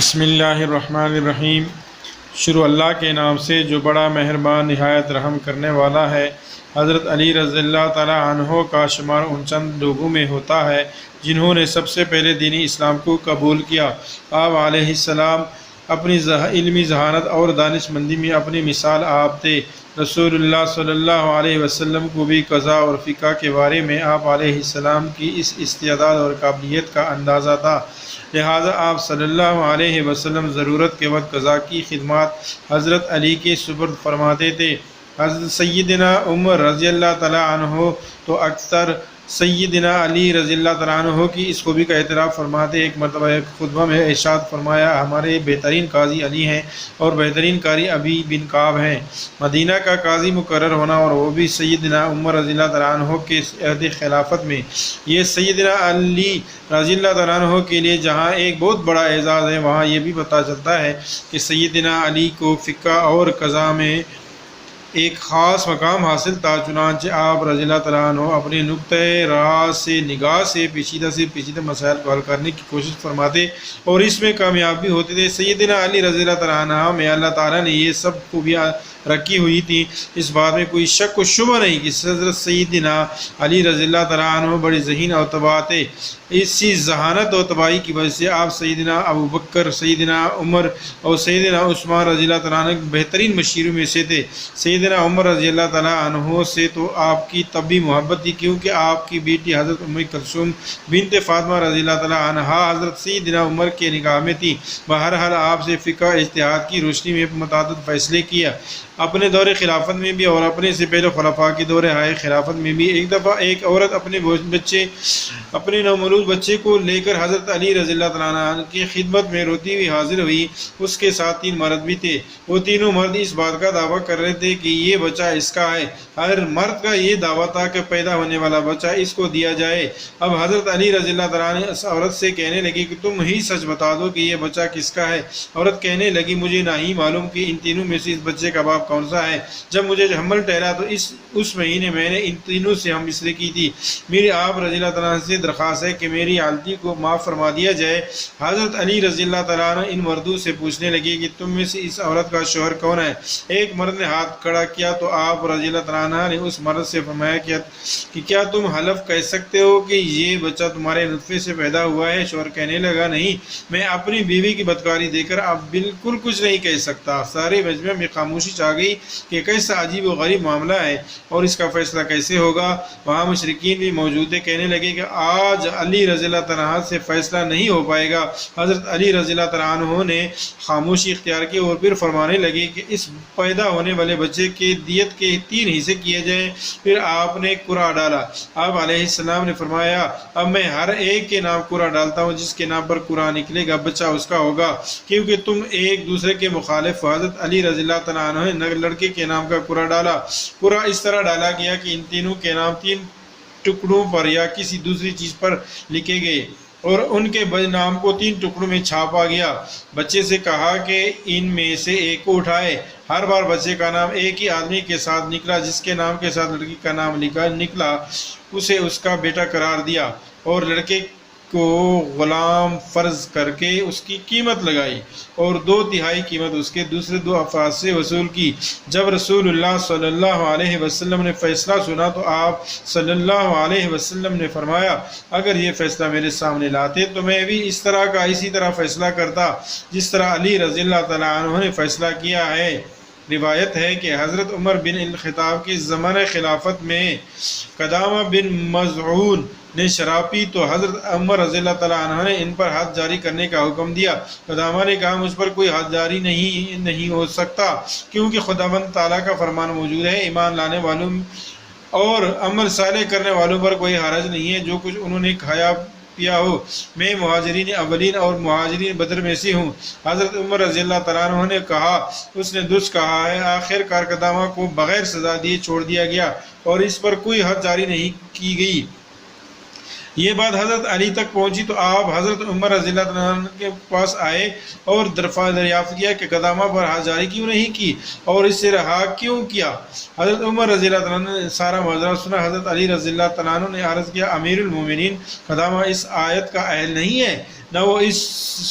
بسم اللہ الرحمن الرحیم۔ شروع اللہ کے نام سے جو بڑا مہربان نہایت رحم کرنے والا ہے۔ حضرت علی رضی اللہ تعالی عنہ کا شمار ان چند لوگوں میں ہوتا ہے جنہوں نے سب سے پہلے دینی اسلام کو قبول کیا۔ آپ علیہ السلام اپنی علمی ذہانت اور دانش مندی میں اپنی مثال آپ تھے۔ رسول اللہ صلی اللہ علیہ وسلم کو بھی قضاء اور فقہ کے بارے میں آپ علیہ السلام کی اس استعداد اور قابلیت کا اندازہ تھا، لہٰذا آپ صلی اللہ علیہ وسلم ضرورت کے وقت قضاء کی خدمات حضرت علی کے سپرد فرماتے تھے۔ حضرت سیدنا عمر رضی اللہ تعالیٰ عنہ تو اکثر سیدنا علی رضی اللہ تعالیٰ عنہ کی اس خوبی کا اعتراف فرماتے۔ ایک مرتبہ ایک خطبہ میں ارشاد فرمایا، ہمارے بہترین قاضی علی ہیں اور بہترین قاری ابی بن کعب ہیں۔ مدینہ کا قاضی مقرر ہونا اور وہ بھی سیدنا عمر رضی اللہ تعالیٰ عنہ کے عہد خلافت میں، یہ سیدنا علی رضی اللہ تعالیٰ عنہ کے لیے جہاں ایک بہت بڑا اعزاز ہے، وہاں یہ بھی پتہ چلتا ہے کہ سیدنا علی کو فقہ اور قضاء میں ایک خاص مقام حاصل تھا۔ چنانچہ آپ رضی اللہ تعالیٰ عنہ اپنے نقطۂ راز سے نگاہ سے پیچیدہ مسائل کو حل کرنے کی کوشش فرماتے اور اس میں کامیاب بھی ہوتے تھے۔ سیدنا علی رضی اللہ تعالیٰ عنہ میں اللہ تعالیٰ نے یہ سب خوبیاں رکھی ہوئی تھی، اس بات میں کوئی شک و شبہ نہیں کہ حضرت سیدنا علی رضی اللہ تعالیٰ عنہ بڑے ذہین اور طباع تھے۔ اسی ذہانت اور طباعی کی وجہ سے آپ سیدنا ابو بکر، سیدنا عمر اور سیدنا عثمان رضی اللہ تعالیٰ عنہ بہترین مشیروں میں سے تھے۔ سیدنا عمر رضی اللہ تعالیٰ عنہ سے تو آپ کی طبی محبت تھی، کیونکہ آپ کی بیٹی حضرت ام کلثوم بنت فاطمہ رضی اللہ تعالیٰ عنہ حضرت سیدنا عمر کے نگاہ میں تھی۔ بہرحال آپ سے فقہ اجتہاد کی روشنی میں متعدد فیصلے کیا۔ اپنے دور خلافت میں بھی اور اپنے سے پہلے خلفاء کی دور ہائے خلافت میں بھی ایک دفعہ ایک عورت اپنے نومولود بچے کو لے کر حضرت علی رضی اللہ تعالیٰ عنہ کی خدمت میں روتی ہوئی حاضر ہوئی۔ اس کے ساتھ 3 مرد بھی تھے۔ وہ تینوں مرد اس بات کا دعویٰ کر رہے تھے کہ یہ بچہ اس کا ہے۔ ہر مرد کا یہ دعویٰ تھا کہ پیدا ہونے والا بچہ اس کو دیا جائے۔ اب حضرت علی رضی اللہ تعالیٰ عنہ اس عورت سے کہنے لگے کہ تم ہی سچ بتا دو کہ یہ بچہ کس کا ہے۔ عورت کہنے لگی، مجھے نہیں معلوم کہ ان تینوں میں سے اس بچے کا باپ کون سا ہے۔ جب مجھے حمل ٹھہرا تو اس مہینے میں نے ان تینوں سے ہم مصری کی تھی۔ میری آپ رضی اللہ تعالیٰ عنہ سے درخواست ہے کہ میری غلطی کو معاف فرما دیا جائے۔ حضرت علی رضی اللہ تعالیٰ عنہ ان مردوں سے پوچھنے لگے کہ تم میں سے اس عورت کا شوہر کون ہے؟ ایک مرد نے ہاتھ کھڑا کیا تو آپ رضی اللہ تعالیٰ عنہ نے اس مرد سے فرمایا کہ کیا تم حلف کہہ سکتے ہو کہ یہ بچہ تمہارے نطفے سے پیدا ہوا ہے؟ شوہر کہنے لگا، نہیں، میں اپنی بیوی کی بدکاری دے کر اب بالکل کچھ نہیں کہہ سکتا۔ سارے مجمع میں خاموشی چھا گئی کہ کیسا عجیب و غریب معاملہ ہے اور اس کا فیصلہ کیسے ہوگا۔ وہاں مشرکین بھی موجود تھے، کہنے لگے کہ آج علی رضی اللہ تعالیٰ عنہ سے فیصلہ نہیں ہو پائے گا۔ حضرت علی رضی اللہ تعالیٰ عنہ نے خاموشی اختیار کی اور پھر فرمانے لگے کہ اس پیدا ہونے والے بچے کے دیت کے 3 حصے کیے جائیں۔ پھر آپ نے قرعہ ڈالا۔ آپ علیہ السلام نے فرمایا، اب میں ہر ایک کے نام قرعہ ڈالتا ہوں، جس کے نام پر قرعہ نکلے گا بچہ اس کا ہوگا، کیونکہ تم ایک دوسرے کے مخالف۔ حضرت علی رضی اللہ تعالیٰ عنہ نے لڑکے کے نام کا قرعہ ڈالا۔ قرعہ اس طرح ڈالا گیا کہ ان تینوں کے نام 3 ٹکڑوں پر یا کسی دوسری چیز پر لکھے گئے اور ان کے نام کو 3 ٹکڑوں میں چھاپا گیا۔ بچے سے کہا کہ ان میں سے ایک کو اٹھائے۔ ہر بار بچے کا نام ایک ہی آدمی کے ساتھ نکلا، جس کے نام کے ساتھ لڑکی کا نام نکلا اسے اس کا بیٹا قرار دیا اور لڑکے کو غلام فرض کر کے اس کی قیمت لگائی اور 2/3 قیمت اس کے دوسرے 2 افراد سے وصول کی۔ جب رسول اللہ صلی اللہ علیہ وسلم نے فیصلہ سنا تو آپ صلی اللہ علیہ وسلم نے فرمایا، اگر یہ فیصلہ میرے سامنے لاتے تو میں بھی اسی طرح فیصلہ کرتا جس طرح علی رضی اللہ تعالیٰ عنہ نے فیصلہ کیا ہے۔ روایت ہے کہ حضرت عمر بن الخطاب کے زمانہ خلافت میں قدامہ بن مظعون نے شراب پی تو حضرت عمر رضی اللہ تعالیٰ عنہ نے ان پر حد جاری کرنے کا حکم دیا۔ قدامہ نے کہا، مجھ پر کوئی حد جاری نہیں ہو سکتا، کیونکہ خداوند تعالیٰ کا فرمان موجود ہے، ایمان لانے والوں اور عمل صالح کرنے والوں پر کوئی حرج نہیں ہے جو کچھ انہوں نے کھایا پیا ہو۔ میں مہاجرین اولین اور مہاجرین بدر میں سے ہوں۔ حضرت عمر رضی اللہ تعالیٰ عنہ نے کہا، اس نے درست کہا ہے۔ آخر کار قدامہ کو بغیر سزا دیے چھوڑ دیا گیا اور اس پر کوئی حد جاری نہیں کی گئی۔ یہ بات حضرت علی تک پہنچی تو آپ حضرت عمر رضی اللہ عنہ کے پاس آئے اور دریافت کیا کہ قدامہ پر حد جاری کیوں نہیں کی اور اس سے رہا کیوں کیا۔ حضرت عمر رضی اللہ عنہ نے سارا ماجرا سنا۔ حضرت علی رضی اللہ عنہ نے عرض کیا، امیر المومنین، قدامہ اس آیت کا اہل نہیں ہے، نہ وہ اس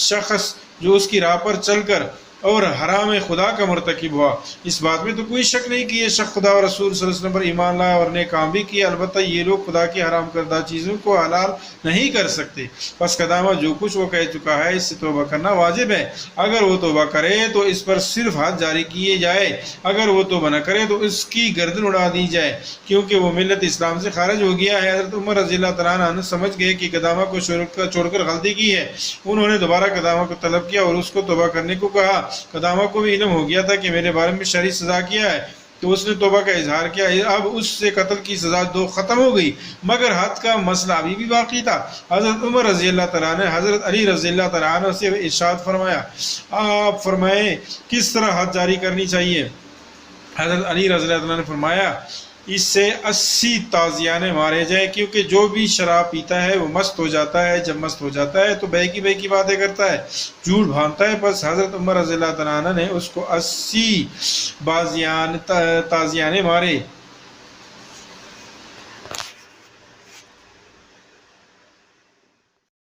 شخص جو اس کی راہ پر چل کر اور حرام خدا کا مرتکب ہوا۔ اس بات میں تو کوئی شک نہیں کہ یہ شخص خدا اور رسول صلی اللہ علیہ وسلم پر ایمان لایا اور نیک کام بھی کیا، البتہ یہ لوگ خدا کی حرام کردہ چیزوں کو حلال نہیں کر سکتے۔ پس قدامہ جو کچھ وہ کہہ چکا ہے اس سے توبہ کرنا واجب ہے۔ اگر وہ توبہ کرے تو اس پر صرف حد جاری کیے جائے، اگر وہ توبہ نہ کرے تو اس کی گردن اڑا دی جائے، کیونکہ وہ ملت اسلام سے خارج ہو گیا ہے۔ حضرت عمر رضی اللہ تعالیٰ عنہ سمجھ گئے کہ قدامہ کو چھوڑ کر غلطی کی ہے، انہوں نے دوبارہ قدامہ کو طلب کیا اور اس کو توبہ کرنے کو کہا۔ قدامہ کو بھی علم ہو گیا تھا کہ میرے بارے میں شرعی سزا کیا ہے، تو اس نے توبہ کا اظہار کیا۔ اب اس سے قتل کی سزا ختم ہو گئی، مگر حد کا مسئلہ ابھی بھی باقی تھا۔ حضرت عمر رضی اللہ تعالیٰ نے حضرت علی رضی اللہ تعالیٰ عنہ سے ارشاد فرمایا، آپ فرمائیں کس طرح حد جاری کرنی چاہیے؟ حضرت علی رضی اللہ تعالیٰ نے فرمایا، اس سے 80 تازیانے مارے جائیں، کیونکہ جو بھی شراب پیتا ہے وہ مست ہو جاتا ہے، جب مست ہو جاتا ہے تو بے کی باتیں کرتا ہے، جھوٹ بھانتا ہے۔ پس حضرت عمر رضی اللہ تعالیٰ عنہ نے اس کو 80 تازیانے مارے۔